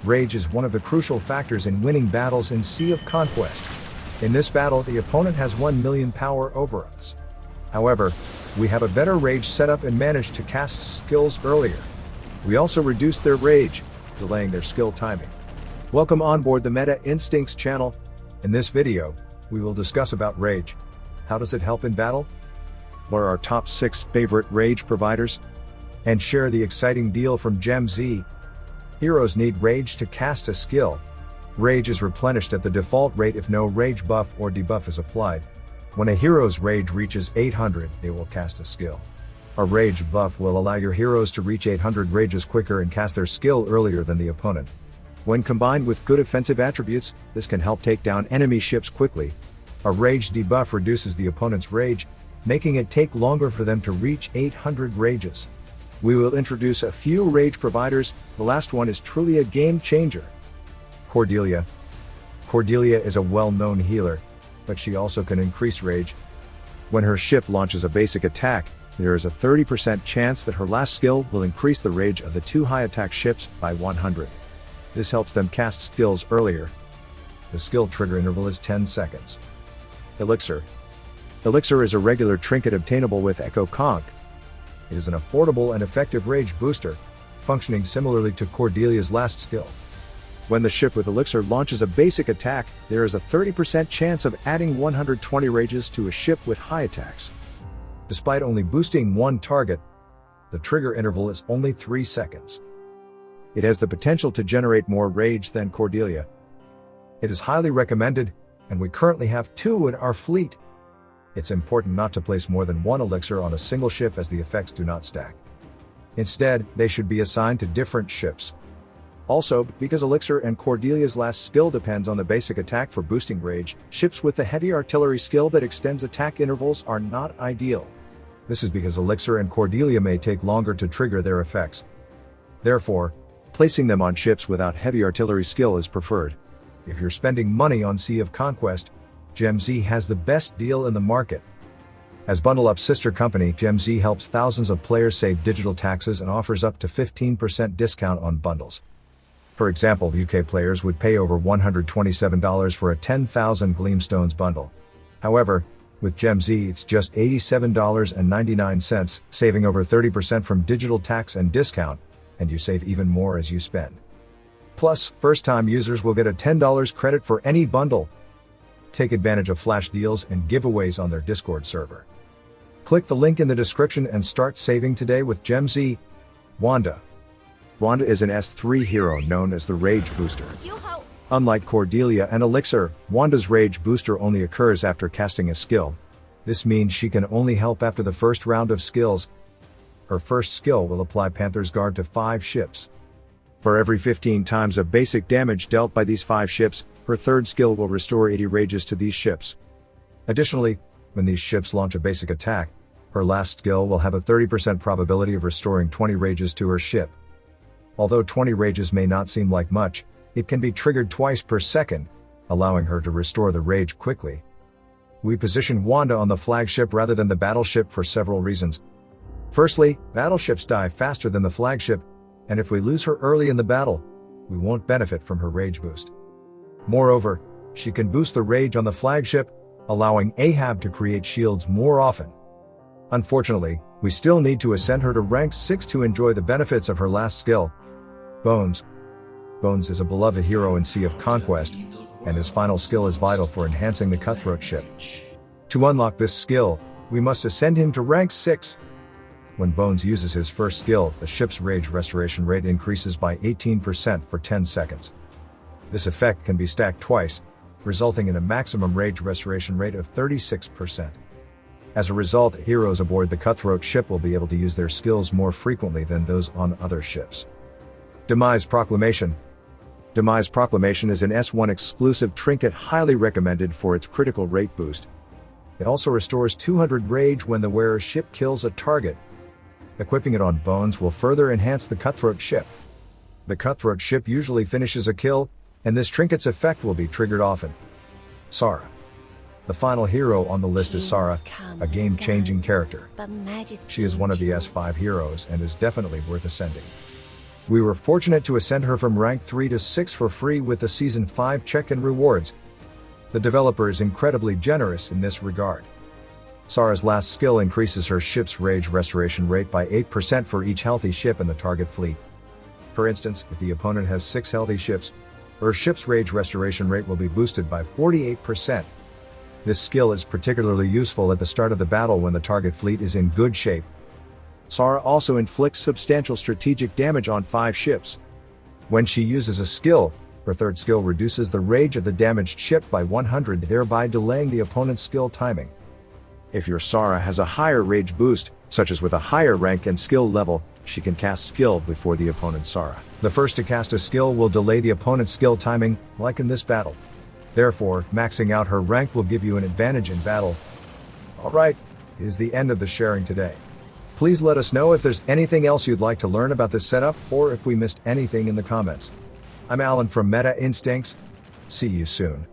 Rage is one of the crucial factors in winning battles in Sea of Conquest. In this battle, the opponent has 1 million power over us. However, we have a better rage setup and managed to cast skills earlier. We also reduced their rage, delaying their skill timing. Welcome on board the Meta Instincts channel. In this video, we will discuss about rage. How does it help in battle? What are our top 6 favorite rage providers? And share the exciting deal from GemZ. Heroes need rage to cast a skill. Rage is replenished at the default rate if no rage buff or debuff is applied. When a hero's rage reaches 800, they will cast a skill. A rage buff will allow your heroes to reach 800 rages quicker and cast their skill earlier than the opponent. When combined with good offensive attributes, this can help take down enemy ships quickly. A rage debuff reduces the opponent's rage, making it take longer for them to reach 800 rages. We will introduce a few rage providers. The last one is truly a game changer. Cordelia. Cordelia is a well-known healer, but she also can increase rage. When her ship launches a basic attack, there is a 30% chance that her last skill will increase the rage of the 2 high attack ships by 100. This helps them cast skills earlier. The skill trigger interval is 10 seconds. Elixir. Elixir is a regular trinket obtainable with Echo Conch. It is an affordable and effective rage booster, functioning similarly to Cordelia's last skill. When the ship with Elixir launches a basic attack, there is a 30% chance of adding 120 rages to a ship with high attacks. Despite only boosting one target, the trigger interval is only 3 seconds. It has the potential to generate more rage than Cordelia. It is highly recommended, and we currently have 2 in our fleet. It's important not to place more than 1 elixir on a single ship as the effects do not stack. Instead, they should be assigned to different ships. Also, because Elixir and Cordelia's last skill depends on the basic attack for boosting rage, ships with the heavy artillery skill that extends attack intervals are not ideal. This is because Elixir and Cordelia may take longer to trigger their effects. Therefore, placing them on ships without heavy artillery skill is preferred. If you're spending money on Sea of Conquest, GemZ has the best deal in the market. As Bundle Up's sister company, GemZ helps thousands of players save digital taxes and offers up to 15% discount on bundles. For example, UK players would pay over $127 for a 10,000 Gleamstones bundle. However, with GemZ it's just $87.99, saving over 30% from digital tax and discount, and you save even more as you spend. Plus, first-time users will get a $10 credit for any bundle. Take advantage of flash deals and giveaways on their Discord server. Click the link in the description and start saving today with GemZ. Wanda. Wanda is an S3 hero known as the Rage Booster. Unlike Cordelia and Elixir, Wanda's Rage Booster only occurs after casting a skill. This means she can only help after the first round of skills. Her first skill will apply Panther's Guard to 5 ships. For every 15 times of basic damage dealt by these 5 ships, her third skill will restore 80 rages to these ships. Additionally, when these ships launch a basic attack, her last skill will have a 30% probability of restoring 20 rages to her ship. Although 20 rages may not seem like much, it can be triggered twice per second, allowing her to restore the rage quickly. We position Wanda on the flagship rather than the battleship for several reasons. Firstly, battleships die faster than the flagship, and if we lose her early in the battle, we won't benefit from her rage boost. Moreover, she can boost the rage on the flagship, allowing Ahab to create shields more often. Unfortunately, we still need to ascend her to rank 6 to enjoy the benefits of her last skill. Bones. Bones is a beloved hero in Sea of Conquest, and his final skill is vital for enhancing the cutthroat ship. To unlock this skill, we must ascend him to rank 6. When Bones uses his first skill, the ship's rage restoration rate increases by 18% for 10 seconds. This effect can be stacked twice, resulting in a maximum rage restoration rate of 36%. As a result, heroes aboard the cutthroat ship will be able to use their skills more frequently than those on other ships. Demise Proclamation. Demise Proclamation is an S1 exclusive trinket highly recommended for its critical rate boost. It also restores 200 rage when the wearer's ship kills a target. Equipping it on Bones will further enhance the cutthroat ship. The cutthroat ship usually finishes a kill, and this trinket's effect will be triggered often. Sahra. The final hero on the list is Sahra, a game-changing character. She is one of the S5 heroes and is definitely worth ascending. We were fortunate to ascend her from rank 3 to 6 for free with the Season 5 check-in rewards. The developer is incredibly generous in this regard. Sahra's last skill increases her ship's rage restoration rate by 8% for each healthy ship in the target fleet. For instance, if the opponent has 6 healthy ships, her ship's rage restoration rate will be boosted by 48%. This skill is particularly useful at the start of the battle when the target fleet is in good shape. Sahra also inflicts substantial strategic damage on 5 ships. When she uses a skill, her third skill reduces the rage of the damaged ship by 100, thereby delaying the opponent's skill timing. If your Sahra has a higher rage boost, such as with a higher rank and skill level, she can cast skill before the opponent's Sahra. The first to cast a skill will delay the opponent's skill timing, like in this battle. Therefore, maxing out her rank will give you an advantage in battle. Alright, is the end of the sharing today. Please let us know if there's anything else you'd like to learn about this setup, or if we missed anything in the comments. I'm Alan from Meta Instincts. See you soon.